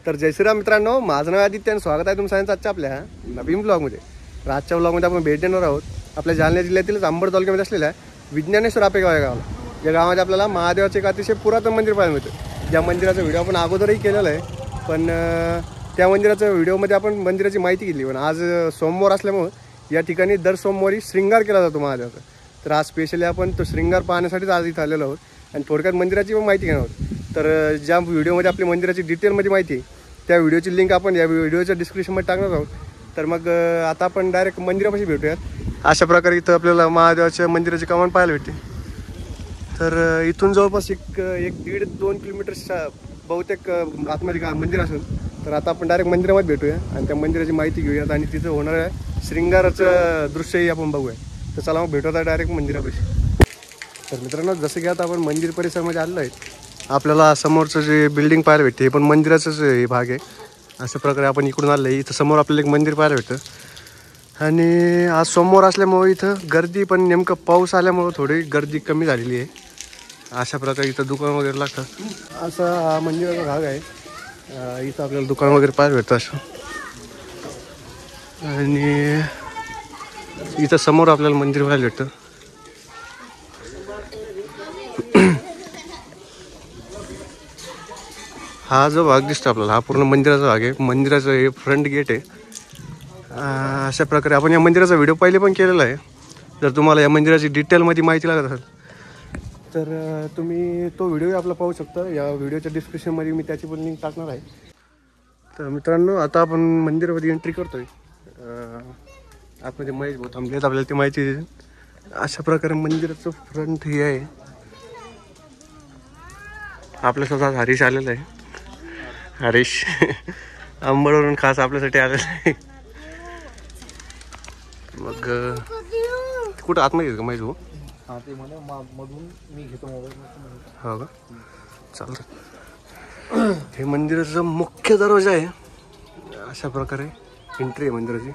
तर जय श्रीराम मित्रांनो, माझं नाव आदित्य आणि स्वागत आहे तुमचं आजच्या आपल्या नवीन ब्लॉगमध्ये. आजच्या ब्लॉगमध्ये आपण भेट देणार आहोत आपल्या जालना जिल्ह्यातील अंबड तालुक्यामध्ये असलेल्या विज्ञानेश्वर आपेगाव या गावाला. या गावामध्ये आपल्याला महादेवाचे एक अतिशय पुरातन मंदिर पाहायला मिळतं. ज्या मंदिराचा व्हिडिओ आपण अगोदरही केलेला आहे, पण त्या मंदिराच्या व्हिडिओमध्ये आपण मंदिराची माहिती घेतली. पण आज सोमवार असल्यामुळे या ठिकाणी दर सोमवारी श्रृंगार केला जातो महादेवाचा. तर आज स्पेशली आपण तो श्रृंगार पाहण्यासाठीच आज इथं आलेलो आहोत आणि थोडक्यात मंदिराची पण माहिती घेणार आहोत. तर ज्या व्हिडिओमध्ये आपली मंदिराची डिटेलमध्ये माहिती आहे त्या व्हिडिओची लिंक आपण या व्हिडिओच्या डिस्क्रिप्शनमध्ये टाकणार आहोत. तर मग आता आपण डायरेक्ट मंदिरापाशी भेटूयात. अशा प्रकारे इथं आपल्याला महादेवाच्या मंदिराची कमान पाहायला भेटते. तर इथून जवळपास एक 1.5-2 किलोमीटरच्या बहुतेक आतमध्ये मंदिर असेल. तर आता आपण डायरेक्ट मंदिरामध्ये भेटूया आणि त्या मंदिराची माहिती घेऊयात आणि तिथं होणाऱ्या श्रृंगाराचं दृश्यही आपण बघूया. तर चला मग भेटूया डायरेक्ट मंदिरापाशी. तर मित्रांनो, जसं की आता आपण मंदिर परिसरामध्ये आलेलो आहे, आपल्याला समोरचं जे बिल्डिंग पाहायला भेटते हे पण मंदिराचंच हे भाग आहे. अशा प्रकारे आपण इकडून आलं आहे. इथं समोर आपल्याला एक मंदिर पाहायला भेटतं आणि आज सोमवार असल्यामुळे इथं गर्दी, पण नेमकं पाऊस आल्यामुळं थोडी गर्दी कमी झालेली आहे. अशा प्रकारे इथं दुकान वगैरे लागतात. असा हा मंदिराचा भाग आहे. इथं आपल्याला दुकान वगैरे पाहायला भेटतं असं. आणि इथं समोर आपल्याला मंदिर पाहायला भेटतं. हा जो भाग दिसतो आपल्याला, हा पूर्ण मंदिराचा भाग आहे. मंदिराचं हे फ्रंट गेट आहे. अशा प्रकारे आपण या मंदिराचा व्हिडिओ पहिले पण केलेला आहे. जर तुम्हाला या मंदिराची डिटेलमध्ये माहिती लागत असेल तर तुम्ही तो व्हिडिओ आपला पाहू शकता. या व्हिडिओच्या डिस्क्रिप्शनमध्ये मी त्याची पण लिंक टाकणार आहे. तर मित्रांनो, आता आपण मंदिरामध्ये एंट्री करतोय. आतमध्ये महेश भाऊ थांबलेत, आपल्याला ती माहिती देईल. अशा प्रकारे मंदिराचं फ्रंट हे आहे. आपल्यासोबत हरीश आलेला आहे. हरीश अंबडवरून खास आपल्यासाठी आलेला आहे. मग कुठं आतमध्ये का महेश भाऊ? हां, ते म्हणे मधून मी घेतो मोबाईल. हो का, चालतं. हे मंदिराचं मुख्य दरवाजा आहे. अशा प्रकारे एंट्री आहे मंदिराची.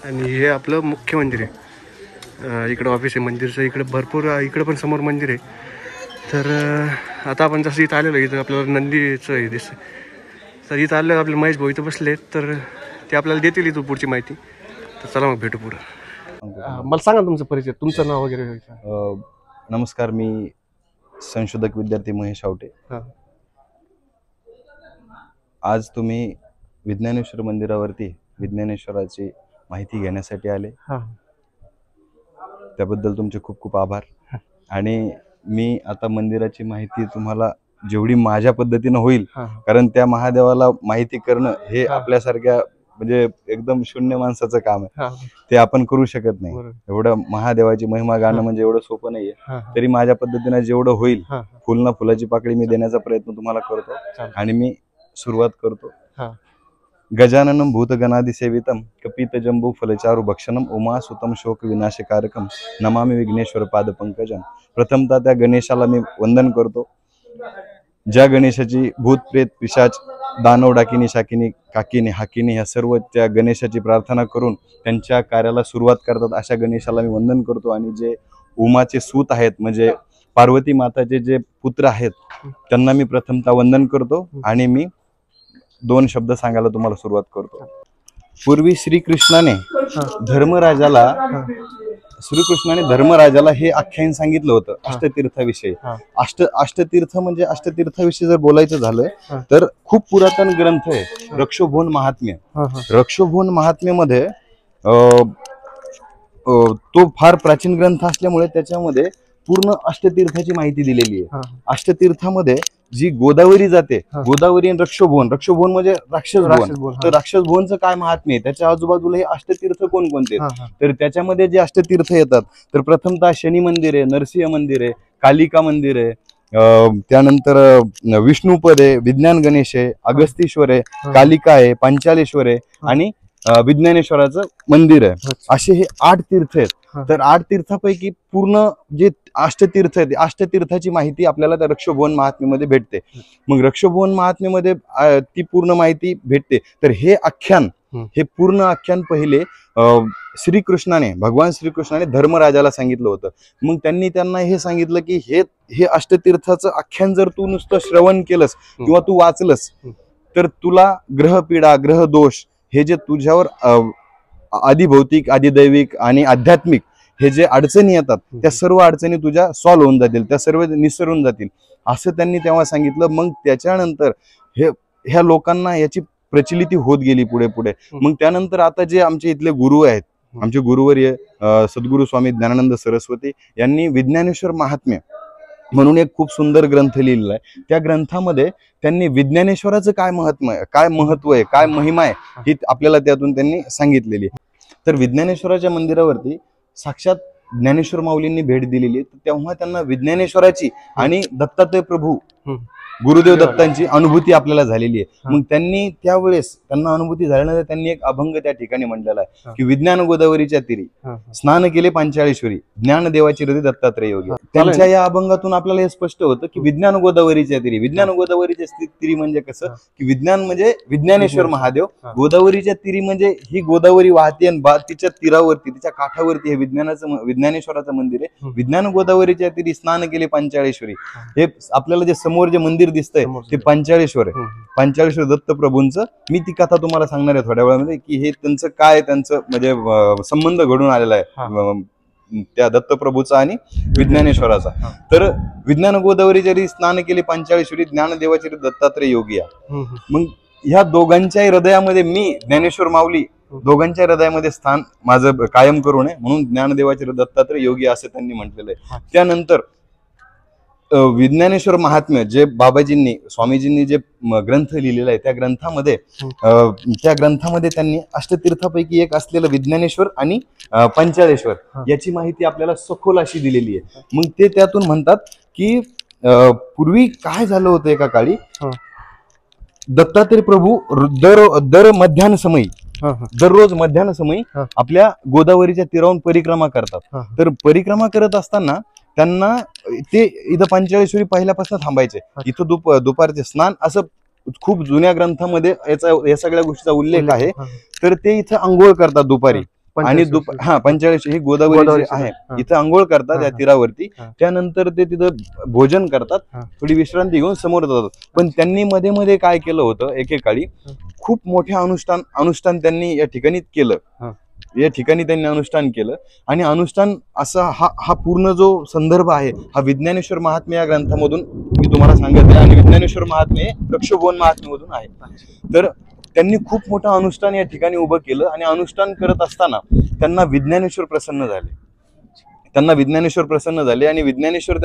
आणि हे आपलं मुख्य मंदिर आहे. इकडं ऑफिस आहे मंदिरचं. इकडं भरपूर, इकडं पण समोर मंदिर आहे. तर आता आपण जसं इथं आलेलो, इथं आपल्याला नंदीचं हे दिसतं. तर इथं आलं आपले महेश भाऊ इथं बसले, तर ते आपल्याला देतील इथं पुढची माहिती. तर चला मग भेटू पुढं. मला सांगा तुमचा परिचय, तुमचं नाव वगैरे. नमस्कार, मी संशोधक विद्यार्थी महेश आवटे. आज तुम्ही विज्ञानेश्वर मंदिरावरती विज्ञानेश्वराची माहिती घेण्यासाठी आले. त्याबद्दल तुमचे खूप खूप आभार. आणि मी आता मंदिराची माहिती तुम्हाला जेवढी माझ्या पद्धतीनं होईल, कारण त्या महादेवाला माहिती करणं हे आपल्यासारख्या म्हणजे एकदम शून्य माणसाचं काम आहे. ते आपण करू शकत नाही. एवढं महादेवाची महिमा गाणं म्हणजे एवढं सोपं नाहीये. तरी माझ्या पद्धतीनं जेवढं होईल, फुल ना फुलाची पाकळी मी देण्याचा प्रयत्न तुम्हाला करतो. आणि मी सुरुवात करतो. गजाननं भूतगणाधिसेवितं कपितजम्बू फलचारु भक्षणम उमासुतं शोक विनाशकारकम नमामि विघ्नेश्वर पाद पंकजम. प्रथमतः त्या गणेशाला मी वंदन करतो. ज्या गणेशाची भूत प्रेत पिशाच दानव डाकिनी शाकिनी काकिनी हाकिनी ह्या सर्व त्या गणेशाची प्रार्थना करून त्यांच्या कार्याला सुरुवात करतात, अशा गणेशाला मी वंदन करतो. आणि जे उमाचे सूत आहेत, म्हणजे पार्वती माताचे जे पुत्र आहेत, त्यांना मी प्रथमतः वंदन करतो. आणि मी 2 शब्द सांगायला तुम्हाला सुरुवात करतो. पूर्वी श्रीकृष्णाने धर्मराजाला हे आख्यान सांगितलं होतं अष्टतीर्थाविषयी. अष्टतीर्थ म्हणजे अष्टतीर्थाविषयी जर बोलायचं झालं तर खूप पुरातन ग्रंथ आहे रक्षोभून महात्म्य. रक्षोभून महात्म्यामध्ये तो फार प्राचीन ग्रंथ असल्यामुळे त्याच्यामध्ये पूर्ण अष्टतीर्थाची माहिती दिलेली आहे. अष्टतीर्थामध्ये जी गोदावरी जाते, गोदावरी आणि रक्षोभुवन म्हणजे राक्षसभुवन. तर राक्षसभुवनचं काय महात्म्य आहे, त्याच्या आजूबाजूला हे अष्टतीर्थ कोणकोणते. तर त्याच्यामध्ये जे अष्टतीर्थ येतात, तर प्रथमतः शनी मंदिर आहे, नरसिंह मंदिर आहे, कालिका मंदिर आहे, त्यानंतर विष्णुपद आहे, विज्ञान गणेश आहे, अगस्तीश्वर आहे, कालिका आहे, पांचालेश्वर आहे आणि विज्ञानेश्वराचं मंदिर आहे. असे हे 8 तीर्थ आहेत. तर 8 तीर्थापैकी पूर्ण जे अष्टतीर्थ आहेत, अष्टतीर्थाची माहिती आपल्याला त्या रक्षोभुवन महात्म्यामध्ये भेटते. मग रक्षोभुवन महात्म्यामध्ये ती पूर्ण माहिती भेटते. तर हे आख्यान हे पूर्ण आख्यान पहिले श्रीकृष्णाने, भगवान श्रीकृष्णाने धर्मराजाला सांगितलं होतं. मग त्यांनी त्यांना हे सांगितलं की हे अष्टतीर्थाचं आख्यान जर तू नुसतं श्रवण केलंस किंवा तू वाचलंस तर तुला ग्रहपीडा, ग्रहदोष हे जे तुझ्यावर आदिभौतिक, आदिदैविक आणि आध्यात्मिक हे जे अडचणी येतात त्या सर्व अडचणी तुझ्या सॉल्व्ह होऊन जातील, त्या सर्व निसरून जातील असं त्यांनी तेव्हा सांगितलं. मग त्याच्यानंतर ह्या लोकांना याची प्रचलिती होत गेली पुढे पुढे. मग त्यानंतर आता जे आमचे इथले गुरु आहेत, आमचे गुरुवर्य सद्गुरू स्वामी ज्ञानानंद सरस्वती यांनी विज्ञानेश्वर महात्म्य म्हणून एक खूप सुंदर ग्रंथ लिहिलेला आहे. त्या ग्रंथामध्ये त्यांनी विज्ञानेश्वराचं काय महत्व आहे, काय महिमा आहे ही आपल्याला त्यातून त्यांनी सांगितलेली. तर विज्ञानेश्वराच्या मंदिरावरती साक्षात ज्ञानेश्वर माऊलींनी भेट दिलेली, तेव्हा त्यांना विज्ञानेश्वराची आणि दत्तात्रय प्रभू गुरुदेव दत्तांची अनुभूती आपल्याला झालेली आहे. मग त्यांनी त्यावेळेस त्यांना अनुभूती झाल्यानंतर त्यांनी एक अभंग त्या ठिकाणी म्हणलेला आहे की विज्ञान गोदावरीच्या तीरी स्नान केले पांचाळेश्वरी, ज्ञानदेवाची हृदय दत्तात्रय योगी. त्यांच्या या अभंगातून आपल्याला हे स्पष्ट होतं की विज्ञान गोदावरीच्या तीरी, विज्ञान गोदावरीच्या तीरी म्हणजे कसं की विज्ञान म्हणजे विज्ञानेश्वर महादेव, गोदावरीच्या तीरी म्हणजे ही गोदावरी वाहते आणि तिच्या तीरावरती, तिच्या काठावरती हे विज्ञानेश्वराचं मंदिर आहे. विज्ञान गोदावरीच्या तीरी स्नान केले पांचाळेश्वरी, हे आपल्याला जे समोर जे मंदिर दिसतंय ते पांचाळेश्वर आहे, पांचाळेश्वर दत्तप्रभूंचं. मी ती कथा तुम्हाला सांगणार आहे थोड्या वेळामध्ये की हे त्यांचं म्हणजे संबंध घडून आलेला आहे त्या दत्तप्रभूचा आणि विज्ञानेश्वराचा. तर विज्ञान गोदावरीच्या स्नान केले पांचाळेश्वरी, ज्ञानदेवाची दत्तात्रय योगी. मग ह्या दोघांच्या हृदयामध्ये मी ज्ञानेश्वर माऊली दोघांच्या हृदयामध्ये स्थान माझं कायम करू नये म्हणून ज्ञानदेवाचे दत्तात्रय योगी असं त्यांनी म्हटलेलं आहे. त्यानंतर विज्ञानेश्वर महात्म्य जे बाबाजींनी, स्वामीजींनी जे ग्रंथ लिहिलेला आहे त्या ग्रंथामध्ये त्यांनी अष्टतीर्थापैकी एक असलेलं विज्ञानेश्वर आणि पंचाळेश्वर याची माहिती आपल्याला सखोल अशी दिलेली आहे. मग ते त्यातून म्हणतात की पूर्वी काय झालं होतं, एका काळी दत्तात्रय प्रभू दररोज मध्यान्ह समयी आपल्या गोदावरीच्या तीरावरून परिक्रमा करतात. तर परिक्रमा करत असताना त्यांना ते इथं पंचाळेश्वरी पहिल्यापासून थांबायचे. इथं दुपारचे स्नान असं खूप जुन्या ग्रंथामध्ये या सगळ्या गोष्टीचा उल्लेख आहे. तर ते इथं आंघोळ करतात दुपारी आणि पंचाळेश्वरी ही गोदावरी आहे, इथं आंघोळ करतात या तीरावरती. त्यानंतर ते तिथं भोजन करतात, थोडी विश्रांती घेऊन समोर जातात. पण त्यांनी मध्ये मध्ये काय केलं होतं, एकेकाळी खूप मोठे अनुष्ठान त्यांनी या ठिकाणी केलं. आणि अनुष्ठान असा हा पूर्ण जो संदर्भ आहे हा विज्ञानेश्वर महात्म्य या ग्रंथामधून मी तुम्हाला सांगत आहे. आणि विज्ञानेश्वर महात्म्य प्रक्षोभवन महात्म्यामधून आहे. तर त्यांनी खूप मोठं अनुष्ठान या ठिकाणी उभं केलं आणि अनुष्ठान करत असताना त्यांना विज्ञानेश्वर प्रसन्न झाले. आणि विज्ञानेश्वर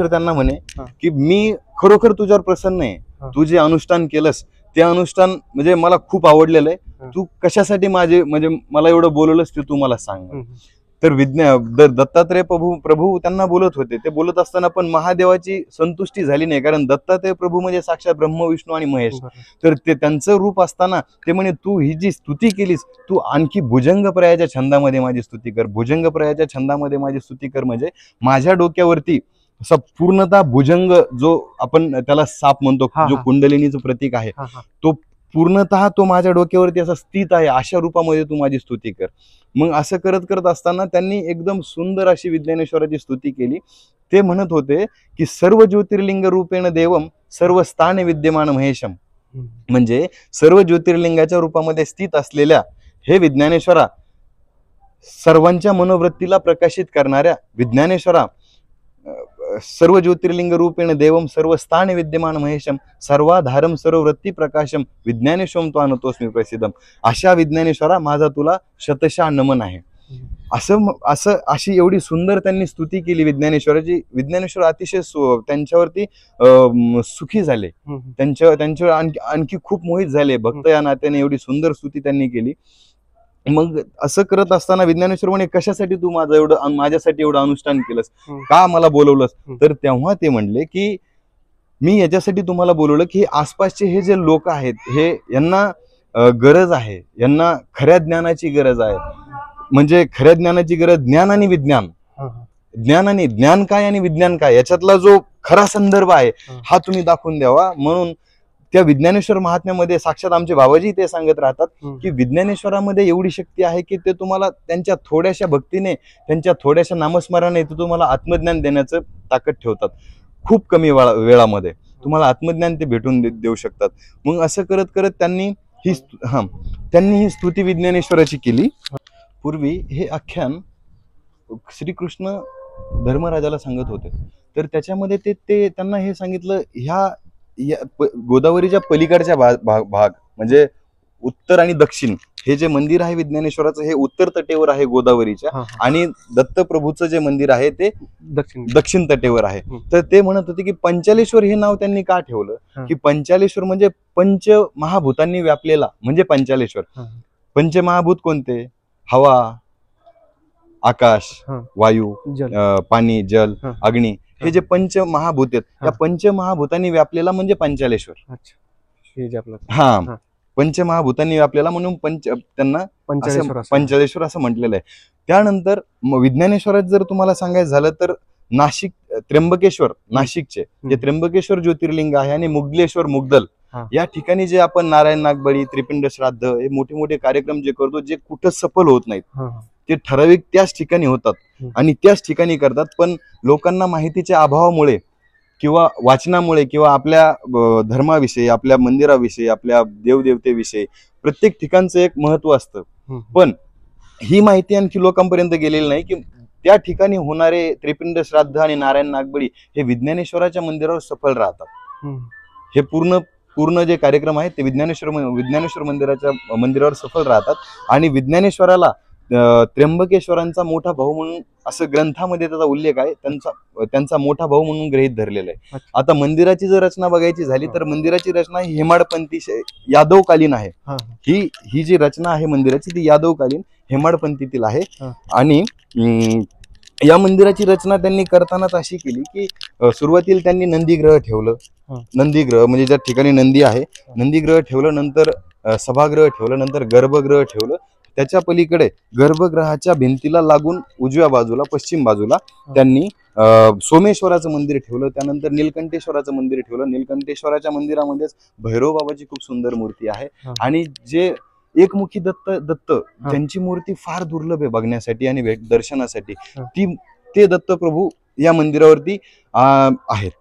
त्यांना म्हणे की मी खरोखर तुझ्यावर प्रसन्न आहे, तू जे अनुष्ठान केलंस ते अनुष्ठान म्हणजे मला खूप आवडलेलं आहे. तू कशासाठी म्हणजे मला एवढं बोलवलंस ते तू मला सांग. तर दत्तात्रय प्रभू त्यांना बोलत होते. ते बोलत असताना पण महादेवाची संतुष्टी झाली नाही, कारण दत्तात्रय प्रभू म्हणजे साक्षात ब्रह्म, विष्णू आणि महेश. तर ते त्यांचं रूप असताना ते म्हणे तू ही जी स्तुती केलीस तू आणखी भुजंगप्रायाच्या छंदामध्ये माझी स्तुती कर. भुजंगप्रायाच्या छंदामध्ये माझी स्तुती कर म्हणजे माझ्या डोक्यावरती असा पूर्णतः भुजंग, जो आपण त्याला साप म्हणतो, जो कुंडलिनीचं प्रतीक आहे, तो पूर्णतः तो माझ्या डोक्यावरती असा स्थित आहे, अशा रूपामध्ये तू माझी स्तुती कर. मग असं करत असताना त्यांनी एकदम सुंदर अशी विज्ञानेश्वराची स्तुती केली. ते म्हणत होते की सर्व ज्योतिर्लिंग रूपेण देवम सर्व स्थाने विद्यमान महेशम, म्हणजे सर्व ज्योतिर्लिंगाच्या रूपामध्ये स्थित असलेल्या हे विज्ञानेश्वरा, सर्वांच्या मनोवृत्तीला प्रकाशित करणाऱ्या विज्ञानेश्वरा, सर्व ज्योतिर्लिंग रूपेण देवम सर्व स्थाने विद्यमान महेशम सर्वाधारम सर्व वृत्ती प्रकाशम विज्ञानेश्वरम तो अनतोस्मी प्रसिद्धम. अशा विज्ञानेश्वरा माझा तुला शतशः नमन आहे. अशी एवढी सुंदर त्यांनी स्तुती केली विज्ञानेश्वराची. विज्ञानेश्वर अतिशय त्यांच्यावरती सुखी झाले, त्यांच्यावर आणखी खूप मोहित झाले भक्त या नात्याने. एवढी सुंदर स्तुती त्यांनी केली. मग असं करत असताना विज्ञानेश्वर म्हणे कशासाठी तू माझ्यासाठी एवढं अनुष्ठान केलंस, का मला बोलवलंस. तर तेव्हा ते म्हणले की मी याच्यासाठी तुम्हाला बोलवलं की आसपासचे हे जे लोक आहेत यांना गरज आहे, यांना खऱ्या ज्ञानाची गरज आहे. म्हणजे खऱ्या ज्ञानाची गरज ज्ञान आणि विज्ञान, ज्ञान काय आणि विज्ञान काय याच्यातला जो खरा संदर्भ आहे हा तुम्ही दाखवून द्यावा. म्हणून त्या विज्ञानेश्वर महात्म्यामध्ये साक्षात आमचे बाबाजी ते सांगत राहतात की विज्ञानेश्वरामध्ये एवढी शक्ती आहे की ते तुम्हाला त्यांच्या थोड्याशा भक्तीने, त्यांच्या थोड्याशा नामस्मरणाने ते तुम्हाला आत्मज्ञान देण्याचं ताकद ठेवतात. खूप कमी वेळामध्ये तुम्हाला आत्मज्ञान ते भेटून देऊ शकतात. मग असं करत करत त्यांनी ही स्तुती विज्ञानेश्वराची केली. पूर्वी हे आख्यान श्रीकृष्ण धर्मराजाला सांगत होते, तर त्याच्यामध्ये ते त्यांना हे सांगितलं, ह्या गोदावरीच्या पलीकडच्या भाग म्हणजे उत्तर आणि दक्षिण हे जे मंदिर आहे विज्ञानेश्वराचं हे उत्तर तटेवर आहे गोदावरीच्या, आणि दत्तप्रभूचं जे मंदिर आहे ते दक्षिण तटेवर आहे. तर ते म्हणत होते की पंचालेश्वर हे नाव त्यांनी का ठेवलं, की पंचालेश्वर म्हणजे पंच महाभूतांनी व्यापलेला म्हणजे पंचालेश्वर. पंचमहाभूत कोणते? हवा, आकाश, वायू, पाणी, जल, अग्नी, हे जे पंच महाभूत आहेत त्या पंचमहाभूतांनी व्यापलेला म्हणजे पंचालेश्वर. पंचमहाभूतांनी व्यापलेला म्हणून त्यांना पंचालेश्वर असं म्हटलेलं आहे. त्यानंतर विज्ञानेश्वरात जर तुम्हाला सांगायचं झालं तर नाशिक त्र्यंबकेश्वर, नाशिकचे जे त्र्यंबकेश्वर ज्योतिर्लिंग आहे, आणि मुगलेश्वर, मुगदल या ठिकाणी जे आपण नारायण नागबळी, त्रिपिंड श्राद्ध हे मोठे मोठे कार्यक्रम जे करतो, जे कुठं सफल होत नाहीत ते ठराविक त्याच ठिकाणी होतात आणि त्याच ठिकाणी करतात. पण लोकांना माहितीच्या अभावामुळे किंवा वाचनामुळे किंवा आपल्या धर्माविषयी, आपल्या मंदिराविषयी, आपल्या देवदेवतेविषयी प्रत्येक ठिकाणचं एक महत्व असतं, पण ही माहिती आणखी लोकांपर्यंत गेलेली नाही की त्या ठिकाणी होणारे त्रिपिंड श्राद्ध आणि नारायण नागबळी हे विज्ञानेश्वराच्या मंदिरावर सफल राहतात. हे पूर्ण जे कार्यक्रम आहेत ते विज्ञानेश्वर मंदिरावर सफल राहतात. आणि विज्ञानेश्वराला त्र्यंबकेश्वरांचा मोठा भाऊ म्हणून असं ग्रंथामध्ये त्याचा उल्लेख आहे, त्यांचा मोठा भाऊ म्हणून गृहीत धरलेला आहे. आता मंदिराची जर रचना बघायची झाली तर मंदिराची रचना ही हेमाडपंथी यादवकालीन आहे. ही जी रचना आहे मंदिराची ती यादवकालीन हेमाडपंथीतील आहे. आणि या मंदिराची रचना त्यांनी करतानाच अशी केली की सुरुवातीला त्यांनी नंदीग्रह ठेवलं. नंदीग्रह म्हणजे ज्या ठिकाणी नंदी आहे, नंदीग्रह ठेवलं, नंतर सभागृह ठेवलं, नंतर गर्भगृह ठेवलं. त्याच्या पलीकडे गर्भगृहाच्या भिंतीला लागून उजव्या बाजूला, पश्चिम बाजूला त्यांनी सोमेश्वराचं मंदिर ठेवलं. त्यानंतर नीलकंठेश्वराचं मंदिर ठेवलं. नीलकंठेश्वराच्या मंदिरामध्येच भैरव बाबाची खूप सुंदर मूर्ती आहे. आणि जे एकमुखी दत्त त्यांची मूर्ती फार दुर्लभ आहे बघण्यासाठी आणि दर्शनासाठी. ते दत्तप्रभू या मंदिरावरती आहेत.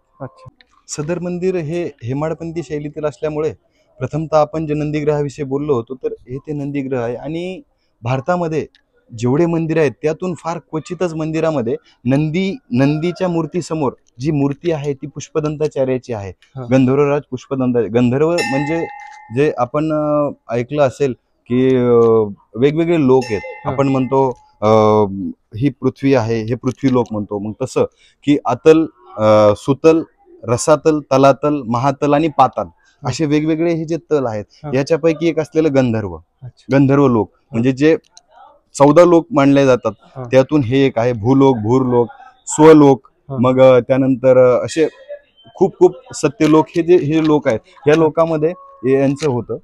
सदर मंदिर हे हेमाडपंथी शैलीतील असल्यामुळे प्रथमतः आपण जे नंदीग्रहाविषयी बोललो होतो तर हे ते नंदीग्रह आहे. आणि भारतामध्ये जेवढे मंदिर आहेत त्यातून फार क्वचितच मंदिरामध्ये नंदीच्या मूर्तीसमोर जी मूर्ती आहे ती पुष्पदंताचार्याची आहे. गंधर्वराज पुष्पदंत. गंधर्व म्हणजे जे आपण ऐकलं असेल की वेगवेगळे लोक आहेत. आपण म्हणतो ही पृथ्वी आहे, हे पृथ्वी लोक म्हणतो. मग तसं की अतल, सुतल, रसातल, तलातल, महातल आणि पाताल असे वेगवेगळे हे जे तल आहेत याच्यापैकी एक असलेलं गंधर्व लोक म्हणजे जे 14 लोक मानले जातात त्यातून हे एक आहे. भूलोक, भूरलोक, स्वलोक, मग त्यानंतर असे खूप सत्यलोक हे लोक आहेत. या लोकांमध्ये यांचं होतं.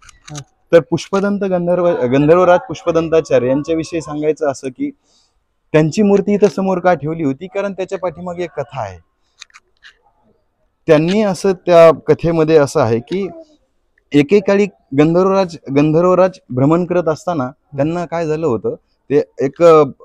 तर पुष्पदंत गंधर्वराज पुष्पदंताचार्य यांच्याविषयी सांगायचं असं की त्यांची मूर्ती इथं समोर का ठेवली होती, कारण त्याच्या पाठीमागे एक कथा आहे. त्यांनी असं त्या कथेमध्ये असं आहे की एकेकाळी गंधर्वराज भ्रमण करत असताना त्यांना काय झालं होतं, ते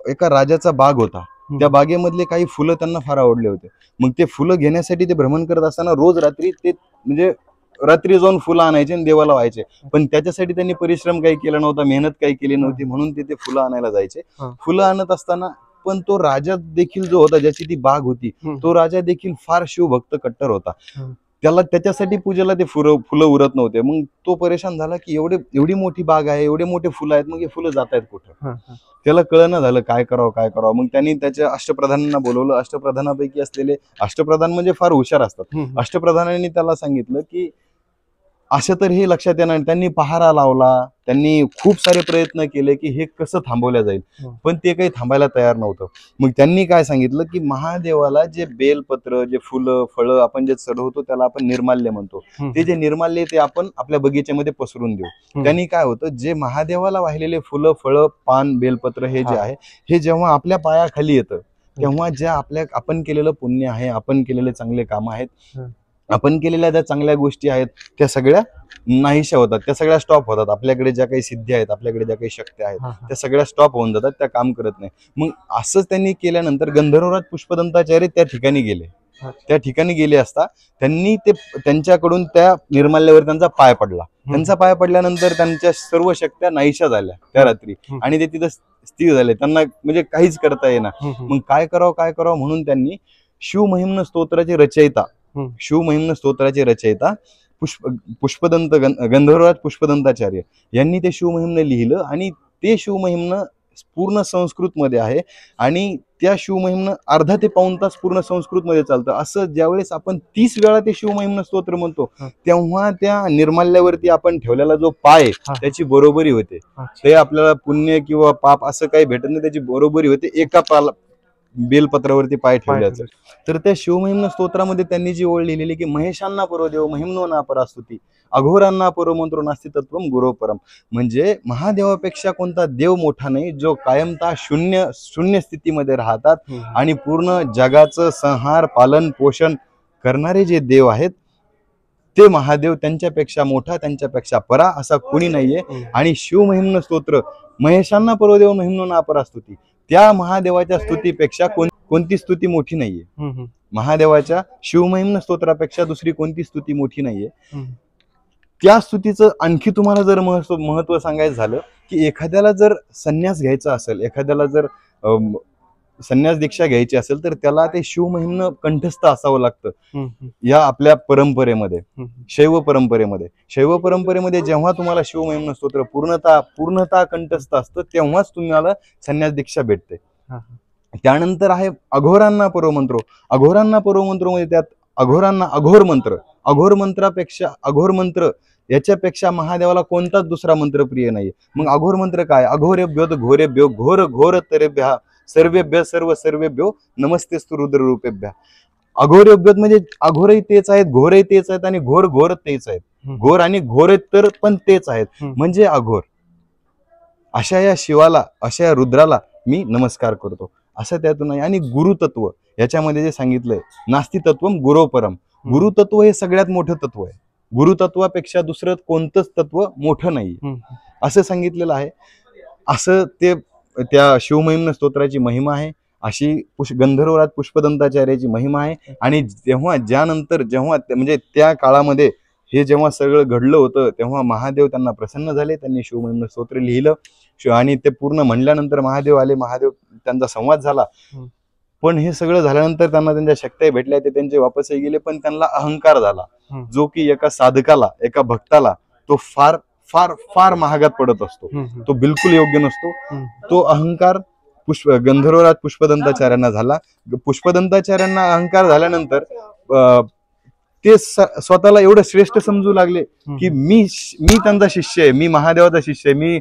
एका राजाचा बाग होता. त्या बागेमधले काही फुलं त्यांना फार आवडले होते. मग ते फुलं घेण्यासाठी ते भ्रमण करत असताना रोज रात्री ते म्हणजे रात्री जाऊन फुलं आणायचे आणि देवाला व्हायचे. पण त्याच्यासाठी त्यांनी परिश्रम काही केला नव्हता, मेहनत काही केली नव्हती, म्हणून ते फुलं आणायला जायचे. फुलं आणत असताना पण तो राजा देखील जो होता, ज्याची ती बाग होती, तो राजा देखील फार शिवभक्त कट्टर होता. त्याला त्याच्यासाठी पूजेला ते फुलं उरत नव्हते. मग तो परेशान झाला की एवढी मोठी बाग आहे, एवढे मोठे फुलं आहेत, मग हे फुलं जात आहेत कुठं. त्याला कळना झालं काय करावं. मग त्यांनी त्याच्या अष्टप्रधानांना बोलवलं. अष्टप्रधानापैकी असलेले, अष्टप्रधान म्हणजे फार हुशार असतात, अष्टप्रधानांनी त्याला सांगितलं की असं तर हे लक्षात येणार. त्यांनी पहारा लावला, त्यांनी खूप सारे प्रयत्न केले की हे कसं थांबवल्या जाईल, पण ते काही थांबायला तयार नव्हतं. मग त्यांनी काय सांगितलं की महादेवाला जे बेलपत्र, जे फुलं फळं आपण जे चढवतो त्याला आपण निर्माल्य म्हणतो, ते जे निर्माल्य ते आपण आपल्या बगीच्यामध्ये पसरून देऊ. त्यांनी काय होतं, जे महादेवाला वाहिलेले फुलं फळं पान बेलपत्र हे जे आहे, हे जेव्हा आपल्या पायाखाली येतं तेव्हा ज्या आपण केलेलं पुण्य आहे, आपण केलेले चांगले काम आहेत, आपण केलेल्या ज्या चांगल्या गोष्टी आहेत त्या सगळ्या नाहीशा होतात, त्या सगळ्या स्टॉप होतात. आपल्याकडे ज्या काही सिद्धी आहेत, आपल्याकडे ज्या काही शक्ती आहेत त्या सगळ्या स्टॉप होऊन जातात, त्या काम करत नाही. मग असंच त्यांनी केल्यानंतर गंधर्वराज पुष्पदंताचार्य त्या ठिकाणी गेले. त्या ठिकाणी गेले असता त्यांनी त्यांच्याकडून त्या निर्माल्यावर त्यांचा पाय पडला. त्यांचा पाय पडल्यानंतर त्यांच्या सर्व शक्त्या नाहीशा झाल्या त्या रात्री आणि ते तिथं स्थिर झाले. त्यांना म्हणजे काहीच करता येणार. मग काय करावं म्हणून त्यांनी शिवमहिम्न स्तोत्राचे रचयिता पुष्पदंत गंधर्वराज पुष्पदंताचार्य यांनी ते शिवमहिम्न लिहिलं आणि ते शिवमहिम्न पूर्ण संस्कृत मध्ये आहे आणि त्या शिवमहिम्न अर्धा ते पाऊण तास पूर्ण संस्कृत मध्ये चालतं. असं ज्यावेळेस आपण 30 वेळा ते शिवमहिम्न स्तोत्र म्हणतो तेव्हा त्या निर्माल्यावरती आपण ठेवलेला जो पाय त्याची बरोबरी होते. ते आपल्याला पुण्य किंवा पाप असं काही भेटत नाही, त्याची बरोबरी होते एका बेलपत्रावरती पाय ठेवल्याचं. तर त्या शिवमहिम्न स्तोत्रामध्ये त्यांनी जी ओळ लिहिलेली की महेशांना परोदेव महिम्नो ना परास्तुती अघोरांना परोमंत्रो नास्ति तत्वम गुरोपरम, म्हणजे महादेवापेक्षा कोणता देव मोठा नाही जो कायमता शून्य स्थितीमध्ये राहतात आणि पूर्ण जगाचं संहार पालन पोषण करणारे जे देव आहेत ते महादेव त्यांच्यापेक्षा मोठा, त्यांच्यापेक्षा परा असा कोणी नाहीये. आणि शिवमहिम्न स्तोत्र महेशांना परोदेव महिम्नो ना परास्तुती, त्या महादेवाच्या स्तुतीपेक्षा कोणती स्तुती मोठी नाहीये. महादेवाच्या शिवमहिम्न स्तोत्रापेक्षा दुसरी कोणती स्तुती मोठी नाहीये. त्या स्तुतीचं आणखी तुम्हाला जर महत्व सांगायचं झालं की एखाद्याला जर संन्यास घ्यायचा असेल, एखाद्याला जर संन्यास दीक्षा घ्यायची असेल तर त्याला ते शिवमहिम्न कंठस्थ असावं लागतं. या आपल्या परंपरेमध्ये शैव परंपरेमध्ये जेव्हा तुम्हाला शिवमहिम्न स्तोत्र पूर्णतः कंठस्थ असतं तेव्हाच तुम्हाला संन्यास दीक्षा भेटते. त्यानंतर आहे अघोरांना परोमंत्रो मध्ये त्यात अघोरांना अघोर मंत्र याच्यापेक्षा महादेवाला कोणताच दुसरा मंत्र प्रिय नाही. मग अघोर मंत्र काय? अघोरेभ्यो घोरेभ्यो घोर घोर तरेभ्य सर्वेभ्य सर्वेभ्यो नमस्तेस्तु रुद्र रूपेभ्य. अघोरेभ्यो म्हणजे अघोरही तेच आहेत, घोरही तेच आहेत आणि घोर तेच आहेत. घोर आणि घोर तर पण तेच आहेत, म्हणजे अघोर. अशा या शिवाला, अशा या रुद्राला मी नमस्कार करतो असं त्यातून आहे. आणि गुरुतत्व याच्यामध्ये जे सांगितलंय नास्ति तत्वम गुरोपरम, गुरुतत्व हे सगळ्यात मोठं तत्व आहे. गुरुतत्वापेक्षा दुसरं कोणतंच तत्व मोठं नाही असं सांगितलेलं आहे. असं त्या शिवमहिम्न स्तोत्राची महिमा आहे, अशी गंधर्वराज पुष्पदंताचार्याची महिमा आहे. आणि जेव्हा म्हणजे त्या काळामध्ये हे जेव्हा सगळं घडलं होतं तेव्हा महादेव त्यांना प्रसन्न झाले. त्यांनी शिवमहिम्न स्तोत्र लिहिलं आणि ते पूर्ण म्हणल्यानंतर महादेव आले, महादेव त्यांचा संवाद झाला. पण हे सगळं झाल्यानंतर त्यांना त्यांच्या शक्त्या भेटल्या, ते त्यांचे वापसही गेले. पण त्यांना अहंकार झाला जो की एका साधकाला, एका भक्ताला तो फार फार फार महागात पडत असतो, तो बिलकुल योग्य नसतो. तो अहंकार गंधर्वराज पुष्पदंताचार्यांना झाला. पुष्पदंताचार्यांना अहंकार झाल्यानंतर ते स्वतःला एवढं श्रेष्ठ समजू लागले की मी त्यांचा शिष्य आहे, मी महादेवाचा शिष्य आहे, मी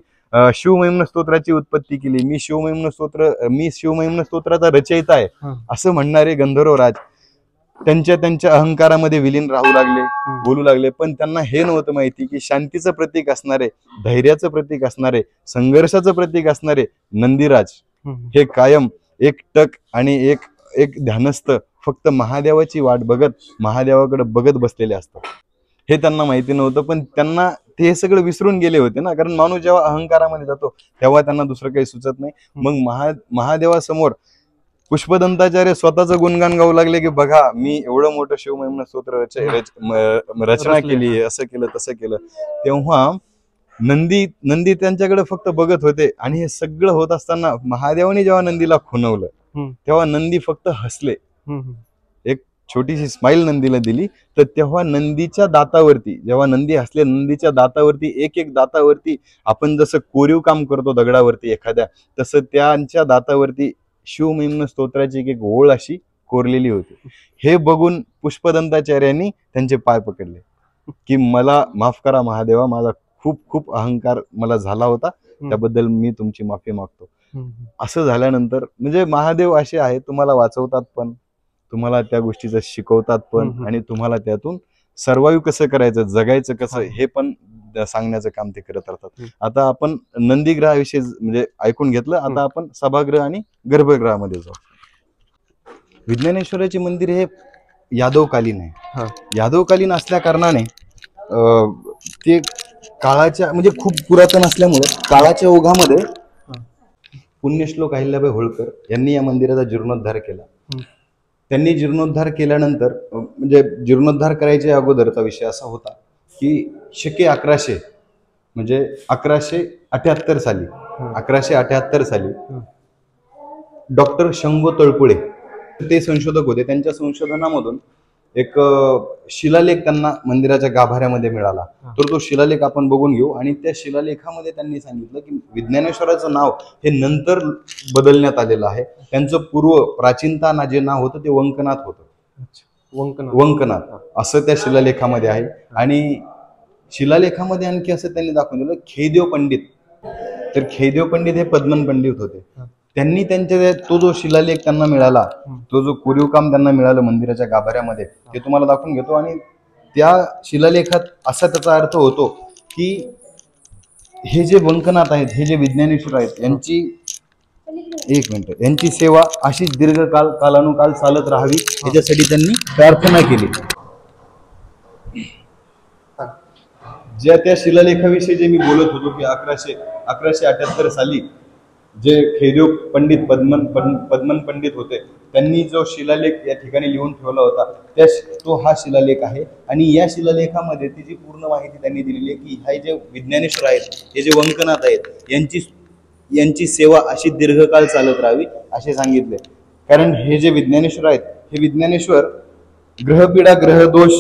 शिवमहिम्न स्तोत्राची उत्पत्ती केली, मी शिवमहिम्न स्तोत्राचा रचयिता आहे असं म्हणणारे गंधर्वराज त्यांच्या अहंकारामध्ये विलीन राहू लागले, बोलू लागले. पण त्यांना हे नव्हतं माहिती की शांतीचं प्रतीक असणारे, धैर्याचं प्रतीक असणारे, संघर्षाचं प्रतीक असणारे नंदीराज हे कायम एक टक आणि एक ध्यानस्थ फक्त महादेवाची वाट बघत, महादेवाकडे बघत बसलेले असतात. हे त्यांना माहिती नव्हतं. पण त्यांना ते सगळं विसरून गेले होते ना, कारण माणूस जेव्हा अहंकारामध्ये जातो तेव्हा त्यांना दुसरं काही सुचत नाही. मग महादेवासमोर पुष्पदंताचार्य स्वतःचं गुणगान गाऊ लागले की बघा मी एवढं मोठं शिवमहिम्न स्तोत्र रचना केली, असं केलं तसं केलं. तेव्हा नंदी त्यांच्याकडे फक्त बघत होते. आणि हे सगळं होत असताना महादेवाने जेव्हा नंदीला खुणवलं तेव्हा नंदी फक्त हसले, एक छोटीशी स्माइल नंदीला दिली. तर तेव्हा नंदीच्या दातावरती, जेव्हा नंदी हसले, नंदीच्या दातावरती एक दातावरती आपण जसं कोरीव काम करतो दगडावरती एखाद्या, तसं त्यांच्या दातावरती शिवमहिम्न स्तोत्राची एक ओळ अशी कोरलेली होती. हे बघून पुष्पदंताचार्यांनी त्यांचे पाय पकडले की मला माफ करा महादेवा, माझा खूप खूप अहंकार मला झाला होता, त्याबद्दल मी तुमची माफी मागतो. असं झाल्यानंतर म्हणजे महादेव असे आहेत, तुम्हाला वाचवतात पण, तुम्हाला त्या गोष्टीचं शिकवतात पण, आणि तुम्हाला त्यातून सर्वाइव्ह कसं करायचं, जगायचं कसं हे पण सांगण्याचं काम ते करत राहतात. आता आपण नंदीग्रहाविषयी म्हणजे ऐकून घेतलं, आता आपण सभागृह आणि गर्भगृहामध्ये जाऊ. विज्ञानेश्वराचे मंदिर हे यादवकालीन आहे. यादवकालीन असल्या कारणाने ते काळाच्या म्हणजे खूप पुरातन असल्यामुळे काळाच्या ओघामध्ये पुण्यश्लोक अहिल्याबाई होळकर यांनी या मंदिराचा जीर्णोद्धार केला. त्यांनी जीर्णोद्धार केल्यानंतर म्हणजे जीर्णोद्धार करायच्या अगोदरचा विषय असा होता की शके 1100 म्हणजे 1178 साली डॉक्टर शंभू तळपुळे ते संशोधक होते. त्यांच्या संशोधनामधून एक शिलालेख त्यांना मंदिराच्या गाभाऱ्यामध्ये मिळाला. तर तो शिलालेख आपण बघून घेऊ. आणि त्या शिलालेखामध्ये त्यांनी सांगितलं की विज्ञानेश्वराचं नाव हे नंतर बदलण्यात आलेलं आहे. त्यांचं पूर्व प्राचीनता जे नाव होतं ते वंकनाथ होतं. वंकनाथ असं त्या शिलालेखामध्ये आहे. आणि शिलालेखामध्ये आणखी असं त्यांनी दाखवून दिलं खेदेव पंडित. तर खेदेव पंडित हे पद्मन पंडित होते. त्यांनी त्यांच्या तो जो शिलालेख त्यांना मिळाला, तो जो कोरीव काम त्यांना मिळालं मंदिराच्या गाभाऱ्यामध्ये, ते तुम्हाला दाखवून घेतो. आणि त्या शिलालेखात असा त्याचा अर्थ होतो की हे जे वंकनाथ आहेत, हे जे विज्ञानेश्वर आहेत, यांची सेवा अशीच दीर्घकाल कालानुकाल चालत राहावी याच्यासाठी त्यांनी प्रार्थना केली. ज्या त्या शिलालेखाविषयी जे मी बोलत होतो की 1178 साली जे खेदेव पंडित पद्मन पंडित होते, त्यांनी जो शिलालेख या ठिकाणी लिहून ठेवला होता, तो हा शिलालेख आहे. आणि या शिलालेखामध्ये ती जी पूर्ण माहिती त्यांनी दिलेली आहे की हे जे विज्ञानेश्वर आहेत, हे जे वंकनाथ आहेत, यांची सेवा अशी दीर्घकाळ चालत राहावी असे सांगितले. कारण हे जे विज्ञानेश्वर आहेत, हे विज्ञानेश्वर ग्रहपीडा ग्रहदोष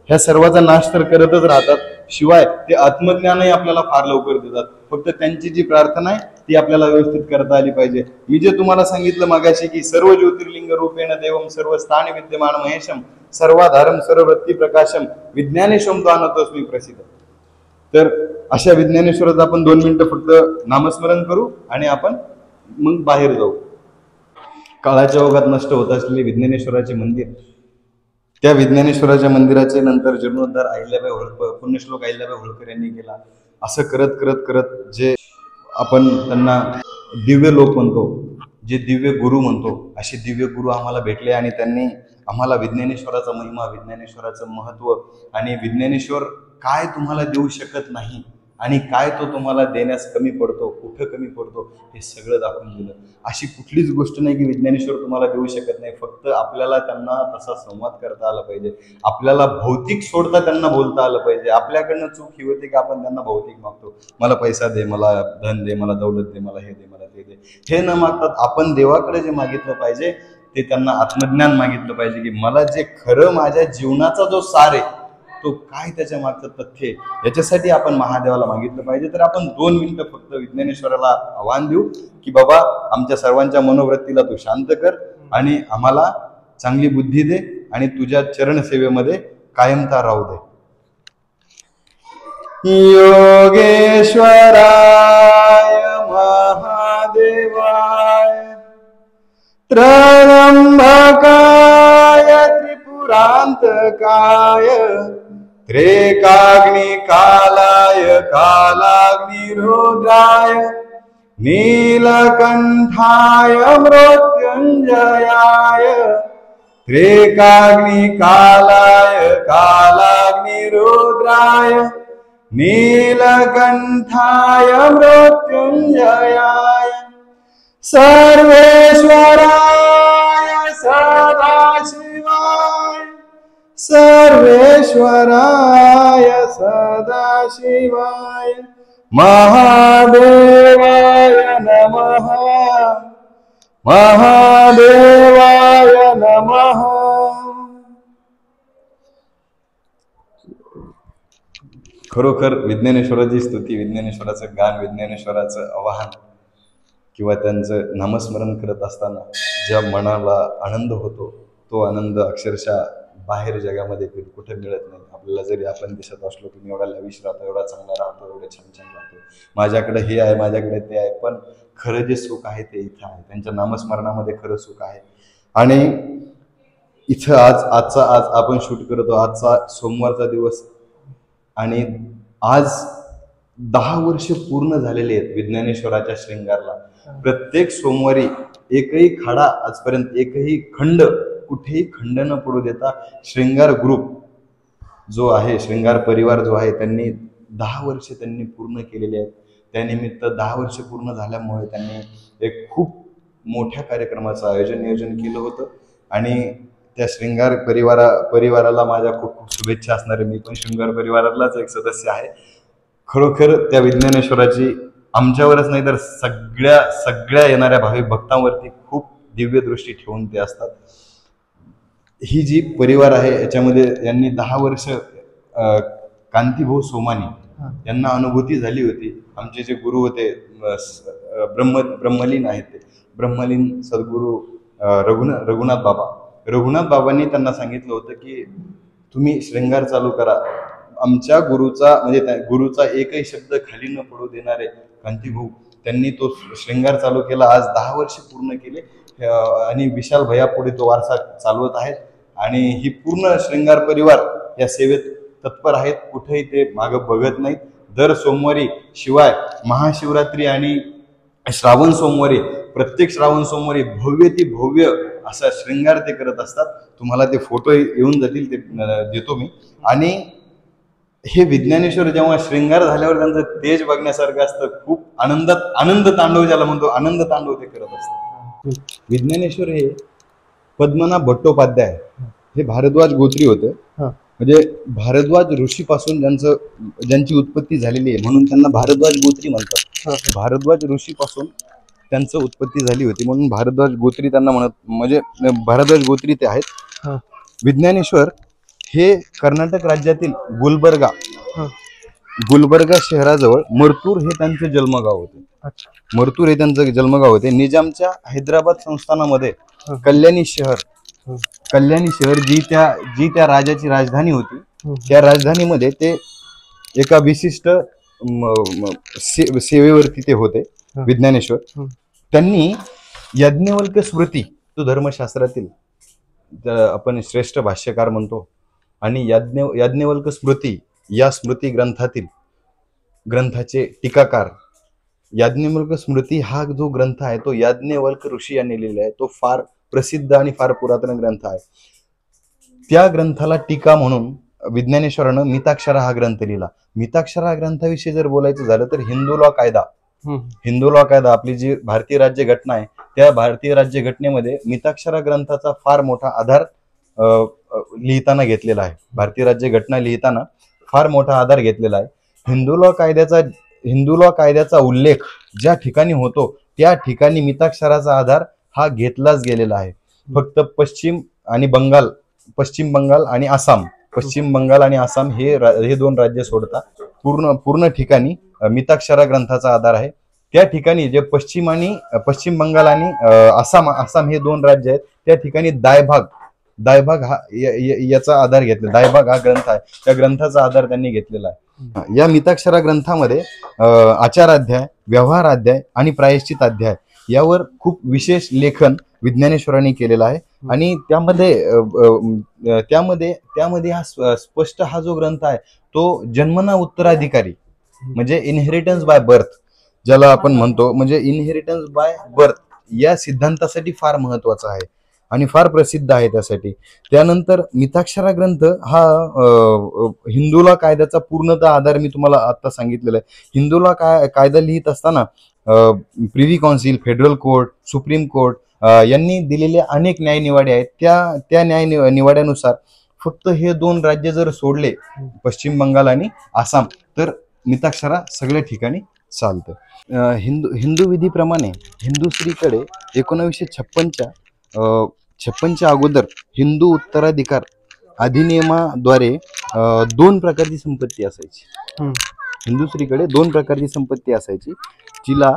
ह्या सर्वांचा नाश तर करतच राहतात, शिवाय ते आत्मज्ञानही आपल्याला फार लवकर देतात. फक्त त्यांची जी प्रार्थना आहे ती आपल्याला व्यवस्थित करता आली पाहिजे. मी जे तुम्हाला सांगितलं मागाशी की सर्व ज्योतिर्लिंग रूपेण देवम सर्व स्थानी विद्यमान महेशम सर्वाधारम सर्ववृत्ती प्रकाशम विज्ञानेश्वम तो अनतोस्मी प्रसिद्ध. तर अशा विज्ञानेश्वराचं आपण 2 मिनिटं फक्त नामस्मरण करू आणि आपण मग बाहेर जाऊ. काळाच्या ओघात नष्ट होत असलेले विज्ञानेश्वराचे मंदिर, त्या विज्ञानेश्वराच्या मंदिराचे नंतर जीर्णोद्धार अहिल्याबाई होळकर, पुण्यश्लोक अहिल्याबाई होळकर यांनी केला. असं करत करत करत जे आपण त्यांना दिव्य लोक म्हणतो, जे दिव्य गुरु म्हणतो, असे दिव्य गुरु आम्हाला भेटले. आणि त्यांनी आम्हाला विज्ञानेश्वराचा महिमा, विज्ञानेश्वराचं महत्व आणि विज्ञानेश्वर काय तुम्हाला देऊ शकत नाही आणि काय तो तुम्हाला देण्यास कमी पडतो, कुठं कमी पडतो, हे सगळं दाखवून दिलं. अशी कुठलीच गोष्ट नाही की विज्ञानेश्वर तुम्हाला देऊ शकत नाही. फक्त आपल्याला त्यांना तसा संवाद करता आला पाहिजे. आपल्याला भौतिक सोडता त्यांना बोलता आलं पाहिजे. आपल्याकडनं चूक ही होते की आपण त्यांना भौतिक मागतो, मला पैसा दे, मला धन दे, मला दौलत दे, मला हे दे, मला ते दे. हे न मागतात आपण देवाकडे जे मागितलं पाहिजे ते त्यांना आत्मज्ञान मागितलं पाहिजे की मला जे खरं माझ्या जीवनाचा जो सार आहे तो काय, त्याच्या मागचं तथ्य, याच्यासाठी आपण महादेवाला मागितलं पाहिजे. तर आपण 2 मिनिटं फक्त विज्ञानेश्वराला आव्हान देऊ की बाबा आमच्या सर्वांच्या मनोवृत्तीला तू शांत कर आणि आम्हाला चांगली बुद्धी दे आणि तुझ्या चरण सेवेमध्ये कायमता राहू दे. योगेश्वराय महादेवाय त्र्यंबकाय त्रिपुरांतकाय त्रेकाग्नि कालाय कालाग्निरुद्राय नीलकंठाय मृत्युंजयाय त्रेकाग्नि कालाय कालाग्निरुद्राय नीलकंठाय मृत्युंजयाय सर्वेश्वराय सदाशिवाय सर्वेश्वराय सदाशिवाय महादेवाय नमः महादेवाय नमः. खरोखर विज्ञानेश्वराची स्तुती, विज्ञानेश्वराचं गान, विज्ञानेश्वराचं आवाहन किंवा त्यांचं नामस्मरण करत असताना ज्या मनाला आनंद होतो, तो आनंद अक्षरशः बाहेर जगामध्ये कुठे मिळत नाही. आपल्याला जरी आपण दिसत असलो की मी एवढा लविश राहतो, एवढा चांगला राहतो, एवढं छान छान राहतो, माझ्याकडे हे आहे, माझ्याकडे ते आहे, पण खरं जे सुख आहे ते इथं आहे. त्यांच्या नामस्मरणामध्ये खरं सुख आहे. आणि इथं आज आपण शूट करतो, आजचा सोमवारचा दिवस आणि आज 10 वर्ष पूर्ण झालेले आहेत विज्ञानेश्वराच्या श्रृंगारला. प्रत्येक सोमवारी एकही खाडा, आजपर्यंत एकही खंड कुठेही खंड न पडू देता श्रृंगार ग्रुप जो आहे, श्रृंगार परिवार जो आहे, त्यांनी 10 वर्ष त्यांनी पूर्ण केलेले आहेत. त्यानिमित्त 10 वर्ष पूर्ण झाल्यामुळे त्यांनी एक खूप मोठ्या कार्यक्रमाचं नियोजन केलं होतं आणि त्या श्रृंगार परिवाराला माझ्या खूप खूप शुभेच्छा असणारे. मी पण श्रृंगार परिवारातलाच एक सदस्य आहे. खरोखर त्या विज्ञानेश्वराची आमच्यावरच नाही तर सगळ्या येणाऱ्या भाविक भक्तांवरती खूप दिव्य दृष्टी ठेवून ते असतात. ही जी परिवार आहे याच्यामध्ये यांनी 10 वर्ष कांतीभाऊ सोमानी यांना अनुभूती झाली होती. आमचे जे गुरु होते ब्रह्मलीन आहेत, ते ब्रह्मलीन सद्गुरू रघुनाथ बाबांनी त्यांना सांगितलं होतं की तुम्ही श्रृंगार चालू करा. आमच्या गुरुचा एकही शब्द खाली न पडू देणारे कांतीभाऊ त्यांनी तो श्रृंगार चालू केला. आज 10 वर्ष पूर्ण केले आणि विशाल भैया पुढे तो वारसा चालवत आहेत आणि ही पूर्ण श्रृंगार परिवार या सेवेत तत्पर आहेत. कुठेही ते मागं बघत नाहीत. दर सोमवारी शिवाय महाशिवरात्री आणि श्रावण सोमवारी, प्रत्येक श्रावण सोमवारी भव्य असा श्रृंगार ते करत असतात. तुम्हाला ते फोटो येऊन जातील, ते देतो मी. आणि हे विज्ञानेश्वर जेव्हा श्रृंगार झाल्यावर त्यांचं तेज बघण्यासारखं असतं. खूप आनंद तांडव ज्याला म्हणतो, आनंद तांडव ते करत असतात. विज्ञानेश्वर हे पद्मनाभ भट्टोपाध्याय हे भारद्वाज गोत्री होते. म्हणजे भारद्वाज ऋषीपासून ज्यांची उत्पत्ती झालेली आहे म्हणून त्यांना भारद्वाज गोत्री म्हणतात. भारद्वाज ऋषीपासून त्यांचं उत्पत्ती झाली होती म्हणून भारद्वाज गोत्री त्यांना म्हणजे भारद्वाज गोत्री ते आहेत. विज्ञानेश्वर हे कर्नाटक राज्यातील गुलबर्गा शहराजवळ मरतूर हे त्यांचे जन्मगाव होते. निजामच्या हैदराबाद संस्थानामध्ये कल्याणी शहर जी त्या राजाची राजधानी होती, त्या राजधानीमध्ये ते एका विशिष्ट सेवेवरती ते होते विज्ञानेश्वर. त्यांनी याज्ञवल्क्य स्मृती, तो धर्मशास्त्रातील आपण श्रेष्ठ भाष्यकार म्हणतो, आणि याज्ञवल्क्य स्मृती या स्मृती ग्रंथाचे टीकाकार. याज्ञवल्क्य स्मृती हा जो ग्रंथ आहे तो याज्ञवल्क्य ऋषी यांनी लिहिला आहे. तो फार प्रसिद्ध आणि फार पुरातन ग्रंथ आहे. त्या ग्रंथाला टीका म्हणून विज्ञानेश्वरानं मिताक्षरा हा ग्रंथ लिहिला. मिताक्षरा ग्रंथाविषयी जर बोलायचं झालं तर हिंदू लॉ कायदा आपली जी भारतीय राज्य घटना आहे, त्या भारतीय राज्य घटनेमध्ये मिताक्षरा ग्रंथाचा फार मोठा आधार लिहिताना घेतलेला आहे. भारतीय राज्य घटना लिहिताना फार मोठा आधार घेतलेला आहे. हिंदू लॉ कायद्याचा उल्लेख ज्या ठिकाणी होतो त्या ठिकाणी मिताक्षराचा आधार हा घेतलाच गेलेला आहे. फक्त पश्चिम बंगाल आणि आसाम हे 2 राज्य सोडता पूर्ण ठिकाणी मिताक्षरा ग्रंथाचा आधार आहे. त्या ठिकाणी जे पश्चिम बंगाल आणि आसाम हे 2 राज्य आहेत, त्या ठिकाणी दायभाग हा याचा आधार घेतला. दायभाग हा ग्रंथ आहे, त्या ग्रंथाचा आधार त्यांनी घेतलेला आहे. या मिताक्षरा ग्रंथामध्ये आचाराध्याय, व्यवहार अध्याय आणि प्रायश्चित अध्याय यावर खूप विशेष लेखन विज्ञानेश्वरांनी केलेला आहे. आणि त्यामध्ये हा स्पष्ट हा जो ग्रंथ आहे तो जन्मना उत्तराधिकारी म्हणजे इनहेरिटन्स बाय बर्थ ज्याला आपण म्हणतो, म्हणजे इनहेरिटन्स बाय बर्थ या सिद्धांतासाठी फार महत्वाचा आहे आणि फार प्रसिद्ध आहे त्यासाठी. त्यानंतर मिताक्षरा ग्रंथ हा हिंदू लॉ कायद्याचा पूर्णतः आधार मी तुम्हाला आता सांगितलेला आहे. हिंदू लॉ कायदा लिहित असताना privy council, federal court, supreme court यांनी दिलेले अनेक न्यायनिवाडे आहेत. त्या न्यायनिवाड्यानुसार फक्त हे 2 राज्य जर सोडले, पश्चिम बंगाल आणि आसाम, तर मिताक्षरा सगळ्या ठिकाणी चालतं. हिंदू विधीप्रमाणे हिंदू स्त्रीकडे 1956च्या अगोदर हिंदू उत्तराधिकार अधिनियमाद्वारे 2 प्रकारची संपत्ती असायची. हिंदू स्त्रीकडे 2 प्रकारची संपत्ती असायची, जिला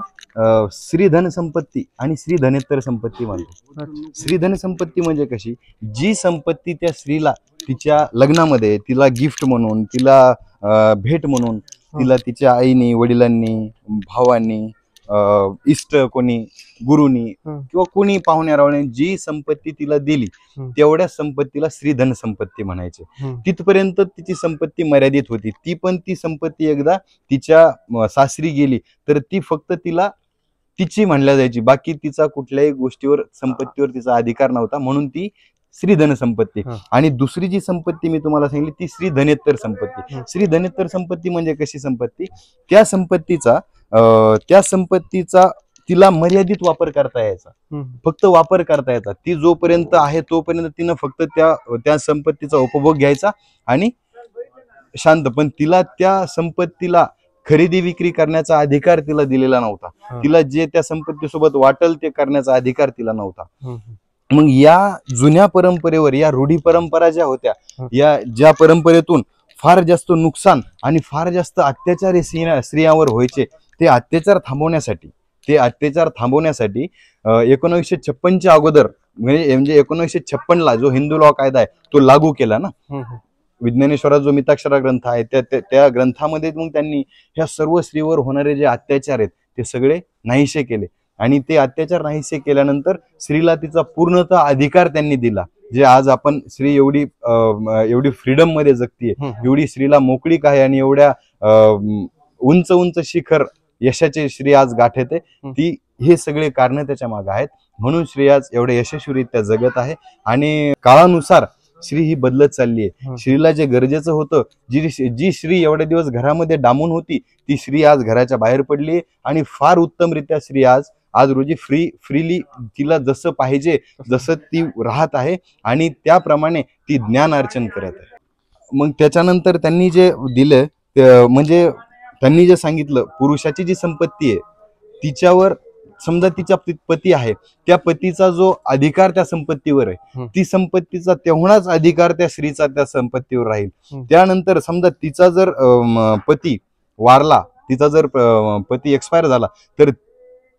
श्रीधन संपत्ती आणि श्रीधनेतर संपत्ती म्हणतो. श्रीधन संपत्ती म्हणजे कशी, जी संपत्ती त्या स्त्रीला तिच्या लग्नामध्ये तिला गिफ्ट म्हणून, तिला भेट म्हणून, तिला तिच्या आईने, वडिलांनी, भावांनी, इष्ट कोणी, गुरुनी किंवा कोणी पाहुण्यारावणे जी संपत्ती तिला दिली तेवढ्या संपत्तीला श्रीधन संपत्ती म्हणायचे. तिथपर्यंत तिची संपत्ती मर्यादित होती. ती संपत्ती एकदा तिच्या सासरी गेली तर ती फक्त तिची म्हणल्या जायची. बाकी तिचा कुठल्याही गोष्टीवर, संपत्तीवर तिचा अधिकार नव्हता, म्हणून ती श्री धन संपत्ती. हा. आणि दुसरी जी संपत्ती मी तुम्हाला सांगितली ती श्री धनेत्तर संपत्ती. श्री धनेत्तर संपत्ती म्हणजे कशी संपत्ती, त्या संपत्तीचा तिला मर्यादित वापर करता यायचा, फक्त वापर करता यायचा. ती जोपर्यंत आहे तोपर्यंत तिनं फक्त त्या संपत्तीचा उपभोग घ्यायचा आणि शांत. पण तिला त्या संपत्तीला खरेदी विक्री करण्याचा अधिकार तिला दिलेला नव्हता. तिला जे त्या संपत्तीसोबत वाटेल ते करण्याचा अधिकार तिला नव्हता. मग या जुन्या परंपरेवर, या रूढी परंपरा ज्या होत्या, या ज्या परंपरेतून फार जास्त नुकसान आणि फार जास्त अत्याचार स्त्रियांवर व्हायचे, ते अत्याचार थांबवण्यासाठी 1956च्या अगोदर म्हणजे 1956ला जो हिंदू लॉ कायदा आहे तो लागू केला ना. विज्ञानेश्वराचा जो मिताक्षरा ग्रंथ आहे त्या ग्रंथामध्ये मग त्यांनी ह्या सर्व स्त्रीवर होणारे जे अत्याचार आहेत ते सगळे नाहीसे केले. आणि ते अत्याचार नाहीसे केल्यानंतर स्त्रीला तिचा पूर्णतः अधिकार त्यांनी दिला. जे आज आपण स्त्री एवढी फ्रीडम मध्ये जगतीये, एवढी स्त्रीला मोकळीक आहे आणि एवढ्या उंच उंच शिखर यशाचे श्री आज गाठते, ती हे सगळे कारण त्याच्या मागे आहेत. म्हणून श्री आज एवढ्या यशस्वीरित्या जगत आहे. आणि काळानुसार श्री ही बदलत चालली आहे. श्रीला जे गरजेचं होतं, जी श्री एवढे दिवस घरामध्ये डांबून होती, ती श्री आज घराच्या बाहेर पडली आणि फार उत्तमरित्या श्री आज रोजी फ्रीली तिला जसं पाहिजे जसं ती राहत आहे आणि त्याप्रमाणे ती ज्ञान अर्चन करत आहे. मग त्याच्यानंतर त्यांनी जे दिलं, म्हणजे त्यांनी जे सांगितलं, पुरुषाची जी संपत्ती आहे तिच्यावर समजा तिचा पती आहे, त्या पतीचा जो अधिकार त्या संपत्तीवर आहे, ती संपत्तीचा तेवढाच अधिकार त्या स्त्रीचा त्या संपत्तीवर राहील. त्यानंतर समजा तिचा जर पती वारला, तिचा जर पती एक्सपायर झाला, तर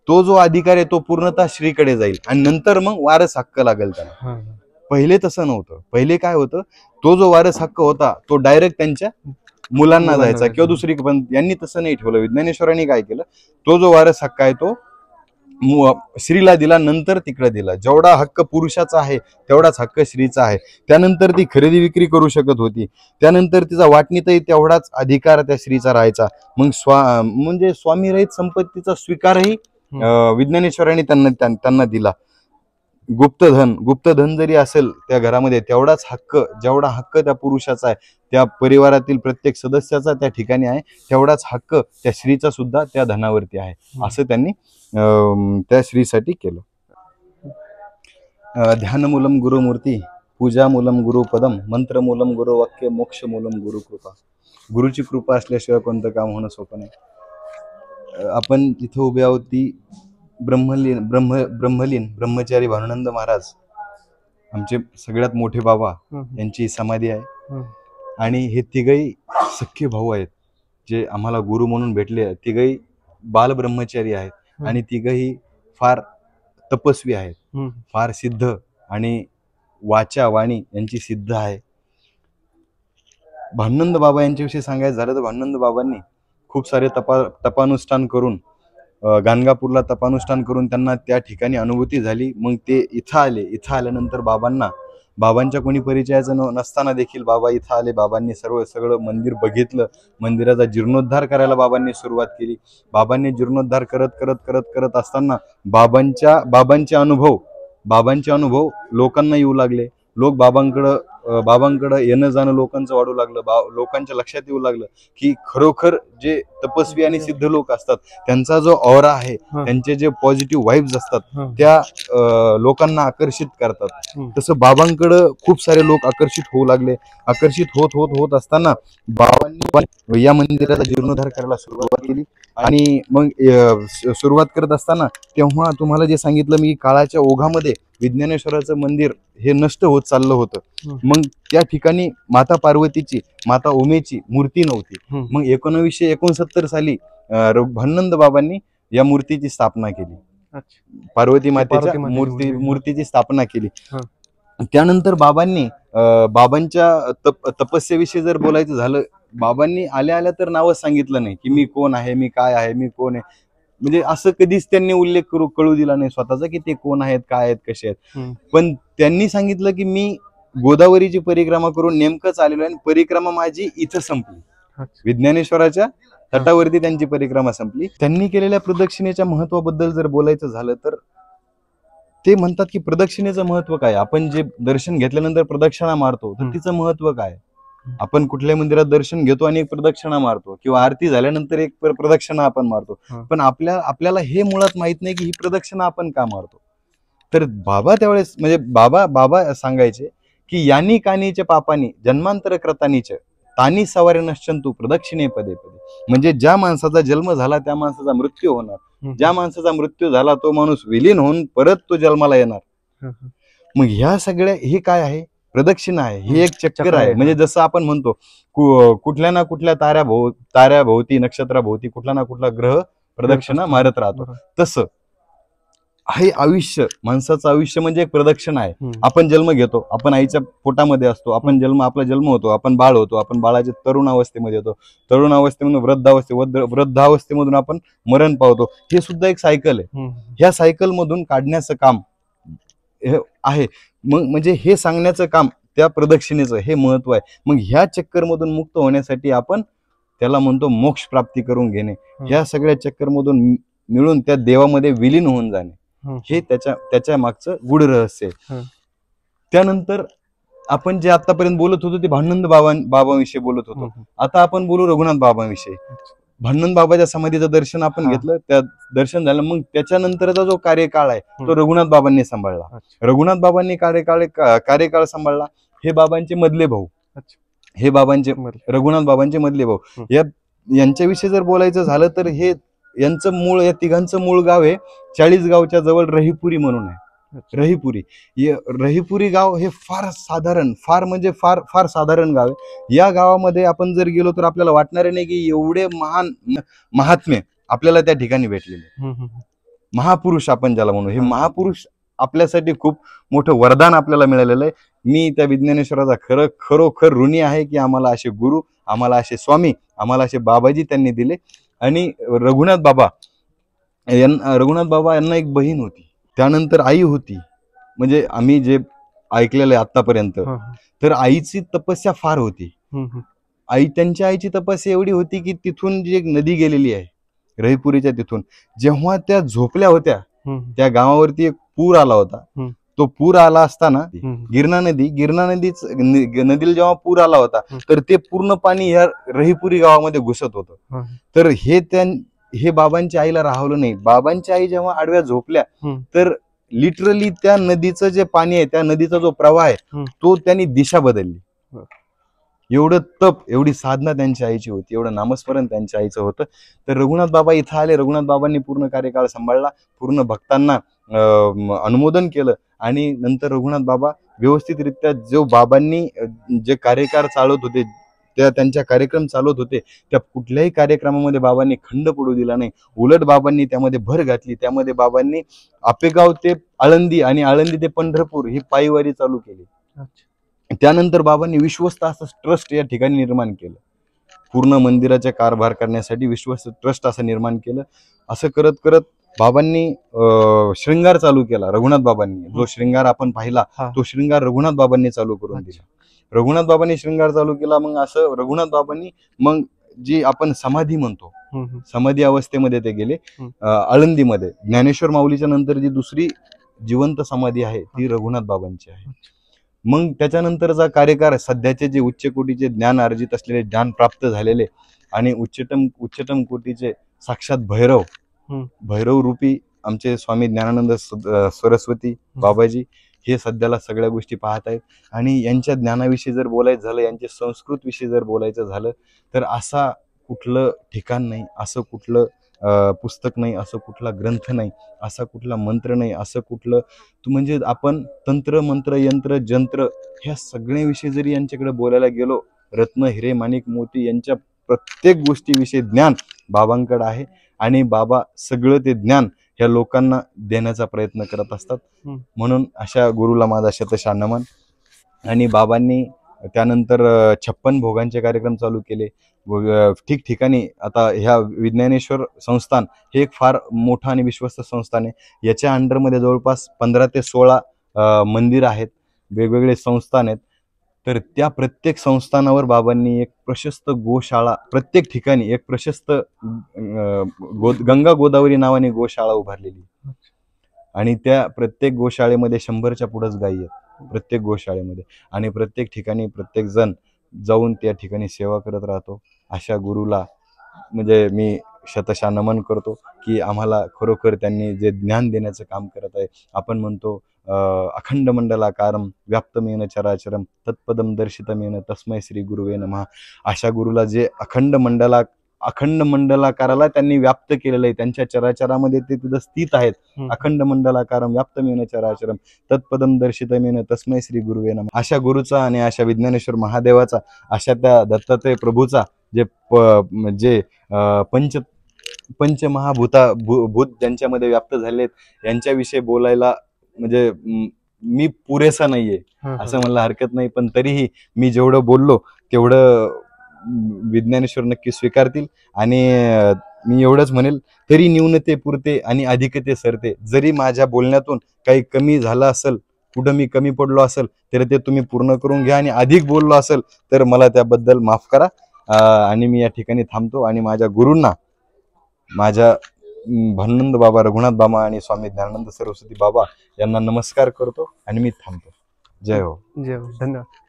तो जो अधिकार आहे तो पूर्णतः स्त्रीकडे जाईल आणि नंतर मग वारस हक्क लागेल त्याला. पहिले तसं नव्हतं. पहिले काय होतं, तो जो वारस हक्क होता तो डायरेक्ट त्यांच्या मुलांना जायचा किंवा दुसरी. पण यांनी तसं नाही ठेवलं. विज्ञानेश्वरांनी काय केलं, तो जो वारस हक्क आहे तो स्त्रीला दिला, नंतर तिकडे दिला. जेवढा हक्क पुरुषाचा आहे तेवढाच हक्क स्त्रीचा आहे. त्यानंतर ती खरेदी विक्री करू शकत होती. त्यानंतर तिचा वाटणीतही तेवढाच अधिकार त्या स्त्रीचा राहायचा. मग म्हणजे स्वामीरहित संपत्तीचा स्वीकारही विज्ञानेश्वरांनी त्यांना दिला. गुप्तधन जरी असेल त्या घरामध्ये, तेवढाच हक्क, जेवढा हक्क त्या पुरुषाचा आहे, त्या परिवारातील प्रत्येक सदस्याचा त्या ठिकाणी आहे, तेवढाच हक्क त्या स्त्रीचा सुद्धा त्या धनावरती आहे. असं त्यांनी त्या स्त्रीसाठी केलं. ध्यानमूलम गुरुमूर्ती, पूजामूलम गुरुपदम, मंत्रमूलम गुरुवाक्य, मोक्षमूलम गुरुकृपा. गुरुची कृपा असल्याशिवाय कोणतं काम होणं सोपं नाही. आपण इथं उभे आहोत ती ब्रह्मलीन ब्रह्मचारी भानुनंद महाराज, आमचे सगळ्यात मोठे बाबा, यांची समाधी आहे. आणि हे तिघही सख्खे भाऊ आहेत जे आम्हाला गुरु म्हणून भेटले. तिघही बाल ब्रह्मचारी आहेत आणि तिघही फार तपस्वी आहेत, फार सिद्ध, आणि वाणी यांची सिद्ध आहे. भानुनंद बाबा यांच्याविषयी सांगायचं झालं तर भानुनंद बाबांनी खूप सारे तपानुष्ठान करून, गाणगापूरला तपानुष्ठान करून त्यांना त्या ठिकाणी अनुभूती झाली. मग ते इथं आले. इथं आल्यानंतर बाबांच्या कोणी परिचयाचं नसताना देखील बाबा इथं आले. बाबांनी सगळं मंदिर बघितलं. मंदिराचा जीर्णोद्धार करायला बाबांनी सुरुवात केली. बाबांनी जीर्णोद्धार करत असताना बाबांचे अनुभव लोकांना येऊ लागले. लोक बाबांकडं येणं जाणं लोकांचं वाढू लागलं. लोकांच्या लक्षात येऊ लागलं की खरोखर जे तपस्वी आणि सिद्ध लोक असतात त्यांचा जो ऑरा आहे, त्यांचे जे पॉझिटिव्ह वाईब्स असतात त्या लोकांना आकर्षित करतात. तसं बाबांकडं खूप सारे लोक आकर्षित होऊ लागले. आकर्षित होत असताना बाबांनी या मंदिराचा जीर्णोद्धार करायला सुरुवात केली. आणि मग सुरुवात करत असताना तेव्हा तुम्हाला जे सांगितलं मी, काळाच्या ओघामध्ये विज्ञानेश्वराचं मंदिर हे नष्ट होत चाललं होतं. मग त्या ठिकाणी माता पार्वतीची, माता उमेची मूर्ती नव्हती. मग 1969 साली भानुनंद बाबांनी या मूर्तीची स्थापना केली. पार्वती मातेच्या मूर्तीची स्थापना केली. त्यानंतर बाबांच्या तपस्येविषयी जर बोलायचं झालं, बाबांनी आल्या तर नावच सांगितलं नाही की मी कोण आहे, मी काय आहे, मी कोण आहे. म्हणजे असं कधीच त्यांनी उल्लेख कळू दिला नाही स्वतःचा की ते कोण आहेत, काय आहेत, कसे आहेत. पण त्यांनी सांगितलं की मी गोदावरीची परिक्रमा करून नेमकंच आलेलो आहे. परिक्रमा माझी इथं संपली. विज्ञानेश्वराच्या तटावरती त्यांची परिक्रमा संपली. त्यांनी केलेल्या प्रदक्षिणेच्या महत्वाबद्दल जर बोलायचं झालं तर ते म्हणतात की प्रदक्षिणेचं महत्व काय, आपण जे दर्शन घेतल्यानंतर प्रदक्षिणा मारतो तर तिचं महत्व काय. आपण कुठल्याही मंदिरात दर्शन घेतो आणि एक प्रदक्षिणा मारतो किंवा आरती झाल्यानंतर एक प्रदक्षिणा आपण मारतो, पण आपल्याला हे मुळात माहित नाही की ही प्रदक्षिणा आपण का मारतो. तर बाबा त्यावेळेस म्हणजे बाबा सांगायचे की यानी कानीचे पापानी जन्मांतर कृतानीच तानी सवारे नश्चंतु प्रदक्षिणे पदे पदे. म्हणजे ज्या माणसाचा जन्म झाला त्या माणसाचा मृत्यू होणार, ज्या माणसाचा मृत्यू झाला तो माणूस विलीन होऊन परत तो जन्माला येणार. मग ह्या सगळ्या हे काय आहे, प्रदक्षिणा आहे, ही एक चक्कर आहे. म्हणजे जसं आपण म्हणतो कुठल्या ना कुठल्या ताऱ्याभोवती नक्षत्राभोवती कुठला ना कुठला ग्रह प्रदक्षिणा मारत राहतो, तसं हे आयुष्य, माणसाचं आयुष्य म्हणजे एक प्रदक्षिणा आहे. आपण जन्म घेतो, आपण आईच्या पोटामध्ये असतो, आपला जन्म होतो, आपण बाळ होतो, आपण बाळाच्या तरुण अवस्थेमध्ये येतो, तरुण अवस्थेमधून वृद्धावस्थेमधून आपण मरण पावतो. हे सुद्धा एक सायकल आहे. ह्या सायकल मधून काढण्याचं काम आहे. मग म्हणजे हे सांगण्याचं काम त्या प्रदक्षिणेचं हे महत्व आहे. मग ह्या चक्कर मधून मुक्त होण्यासाठी आपण त्याला म्हणतो मोक्ष प्राप्ती करून घेणे. ह्या सगळ्या चक्कर मधून मिळून त्या देवामध्ये विलीन होऊन जाणे, हे त्याच्या मागचं गूढ रहस्य आहे. त्यानंतर आपण जे आतापर्यंत बोलत होतो ते भांडुनंद बाबांविषयी बोलत होतो. आता आपण बोलू रघुनाथ बाबांविषयी. भांडुनंद बाबाच्या समाधीचं दर्शन आपण घेतलं, त्या दर्शन झालं. मग त्याच्यानंतरचा जो कार्यकाळ आहे तो रघुनाथ बाबांनी सांभाळला. रघुनाथ बाबांनी कार्यकाळ सांभाळला. हे बाबांचे मधले भाऊ, हे रघुनाथ बाबांचे मधले भाऊ. यांच्याविषयी जर बोलायचं झालं तर हे यांचं मूळ, या तिघांचं मूळ गाव आहे चाळीसगावच्या जवळ रहीपुरी म्हणून आहे. रहीपुरी गाव हे फार साधारण गाव आहे. या गावामध्ये आपण जर गेलो तर आपल्याला वाटणार नाही की एवढे महान महात्मे आपल्याला त्या ठिकाणी भेटलेले. महापुरुष आपण ज्याला म्हणू, हे महापुरुष आपल्यासाठी खूप मोठं वरदान आपल्याला मिळालेलं आहे. मी त्या विज्ञानेश्वराचा खरोखर ऋणी आहे की आम्हाला असे गुरु, आम्हाला असे स्वामी, आम्हाला असे बाबाजी त्यांनी दिले. आणि रघुनाथ बाबा यांना एक बहीण होती, त्यानंतर आई होती. म्हणजे आम्ही जे ऐकलेलं आहे आतापर्यंत, तर आईची तपस्या फार होती. त्यांच्या आईची तपस्या एवढी होती की तिथून जी एक नदी गेलेली आहे रहीपुरीच्या तिथून, जेव्हा त्या झोपल्या होत्या त्या गावावरती एक पूर आला होता. तो पूर आला असताना गिरणा नदीला जेव्हा पूर आला होता तर ते पूर्ण पाणी ह्या रहीपुरी गावामध्ये घुसत होतं. तर हे बाबांच्या आईला राहवलं नाही. बाबांची आई जेव्हा आडव्या झोपल्या तर लिटरली त्या नदीचं जे पाणी आहे, त्या नदीचा जो प्रवाह आहे तो त्यांनी दिशा बदलली. एवढं तप, एवढी साधना त्यांच्या आईची होती, एवढं नामस्मरण त्यांच्या आईचं होतं. तर रघुनाथ बाबा इथं आले. रघुनाथ बाबांनी पूर्ण कार्यकाळ सांभाळला, पूर्ण भक्तांना अनुमोदन केलं. आणि नंतर रघुनाथ बाबा व्यवस्थितरित्या जो बाबांनी जे कार्यकाळ चालवत होते, त्यांच्या कार्यक्रम चालवत होते, त्या कुठल्याही कार्यक्रमामध्ये बाबांनी खंड पडू दिला नाही. उलट बाबांनी त्यामध्ये भर घातली. त्यामध्ये बाबांनी आपेगाव ते आळंदी आणि आळंदी ते पंढरपूर ही पायीवारी चालू केली. त्यानंतर बाबांनी विश्वस्त असं ट्रस्ट या ठिकाणी निर्माण केलं. पूर्ण मंदिराचा कारभार करण्यासाठी विश्वस्त ट्रस्ट असं निर्माण केलं. असं करत करत बाबांनी श्रृंगार चालू केला. रघुनाथ बाबांनी जो श्रृंगार आपण पाहिला तो श्रृंगार रघुनाथ बाबांनी चालू करून दिला. रघुनाथ बाबांनी श्रृंगार चालू केला. मग असं रघुनाथ बाबांनी मग जी आपण समाधी म्हणतो, समाधी अवस्थेमध्ये ते गेले आळंदीमध्ये. ज्ञानेश्वर माऊलीच्या नंतर जी दुसरी जिवंत समाधी आहे ती रघुनाथ बाबांची आहे. मग त्याच्यानंतरचा कार्यकाळ, सध्याचे जे उच्च कोटीचे ज्ञान अर्जित असलेले, ज्ञान प्राप्त झालेले आणि उच्चतम कोटीचे साक्षात भैरव रूपी आमचे स्वामी ज्ञानानंद सरस्वती बाबाजी हे सध्याला सगळ्या गोष्टी पाहत आहेत. आणि यांच्या ज्ञानाविषयी जर बोलायचं झालं, यांच्या संस्कृत विषयी जर बोलायचं झालं तर असा कुठलं ठिकाण नाही, असं कुठलं पुस्तक नाही, असं कुठला ग्रंथ नाही, असा कुठला मंत्र नाही, असं कुठलं म्हणजे आपण तंत्र मंत्र यंत्र जंत्र ह्या सगळ्याविषयी जरी यांच्याकडे बोलायला गेलो, रत्न हिरे माणिक मोती यांच्या प्रत्येक गोष्टीविषयी ज्ञान बाबांकडे आहे. आणि बाबा सगळं ते ज्ञान ह्या लोकांना देण्याचा प्रयत्न करत असतात. म्हणून अशा गुरुला माझा शतशः नमन. आणि बाबांनी त्यानंतर 56 भोगांचे कार्यक्रम चालू केले ठिकठिकाणी. आता ह्या विज्ञानेश्वर संस्थान हे एक फार मोठं आणि विश्वस्त संस्थान आहे. याच्या अंडरमध्ये जवळपास 15 ते 16 मंदिर आहेत, वेगवेगळे संस्थान आहेत. तर त्या प्रत्येक संस्थानावर बाबांनी एक प्रशस्त गोशाळा, प्रत्येक ठिकाणी एक प्रशस्त गंगा गोदावरी नावाने गोशाळा उभारलेली. आणि त्या प्रत्येक गोशाळेमध्ये 100च्या पुढंच गायी आहेत प्रत्येक गोशाळेमध्ये. आणि प्रत्येक ठिकाणी प्रत्येक जण जाऊन त्या ठिकाणी सेवा करत राहतो. अशा गुरुला म्हणजे मी शतशः नमन करतो की आम्हाला खरोखर त्यांनी जे ज्ञान देण्याचं काम करत आहे. आपण म्हणतो अखंड मंडलाकारम व्याप्तमेन चराचरम तत्पदम दर्शितमेन तस्मै श्री गुरुवे नमः. अशा गुरुला जे अखंड मंडलाकाराला त्यांनी व्याप्त केलेलं आहे, त्यांच्या चराचरामध्ये ते तिथं स्थित आहेत. अखंड मंडलाकारम व्याप्तमेन चराचरम तत्पदम दर्शितमेन तस्मै श्री गुरुवे नमः. अशा गुरुचा आणि अशा विज्ञानेश्वर महादेवाचा, अशा त्या दत्तात्रय प्रभूचा जे भूत ज्यांच्यामध्ये व्याप्त झालेत यांच्याविषयी बोलायला म्हणजे मी पुरेसा नाहीये असं मला हरकत नाही. पण तरीही मी जेवढं बोललो तेवढं विज्ञानेश्वर नक्की स्वीकारतील. आणि मी एवढंच म्हणेल, तरी न्यूनते पुरते आणि अधिकते सरते. जरी माझ्या बोलण्यातून काही कमी झालं असेल, कुठं मी कमी पडलो असेल, तर ते तुम्ही पूर्ण करून घ्या. आणि अधिक बोललो असेल तर मला त्याबद्दल माफ करा. आणि मी या ठिकाणी थांबतो आणि माझ्या गुरूंना, माझ्या भानंद बाबा रघुनाथ बाबा आणि स्वामी ज्ञानानंद सरस्वती बाबा यांना नमस्कार करतो आणि मी थांबतो. जय हो. जय हो. धन्यवाद.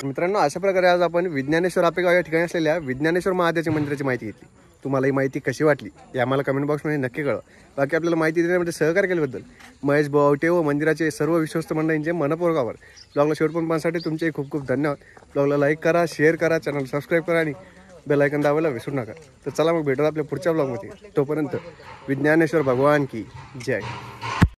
मित्रांनो, अशा प्रकारे आज आपण विज्ञानेश्वर आपेगाव या ठिकाणी असलेल्या विज्ञानेश्वर महादेवाच्या मंदिराची माहिती घेतली. तुम्हाला ही माहिती कशी वाटली हे आम्हाला कमेंट बॉक्समध्ये नक्की कळवा. बाकी आपल्याला माहिती देण्यामध्ये सहकार्य केल्याबद्दल महेश भावटे व मंदिराचे सर्व विश्वस्त मंडळींचे मनपूर्वक आभार. ब्लॉगला शेवटपर्यंत पाहण्यासाठी तुमचे खूप खूप धन्यवाद. ब्लॉगला लाईक करा, शेअर करा, चॅनल सबस्क्राईब करा आणि बेल आयकॉन दाबायला विसरू नका. तर चला मग भेटूया आपल्या पुढच्या ब्लॉगमध्ये. तोपर्यंत विज्ञानेश्वर भगवान की जय.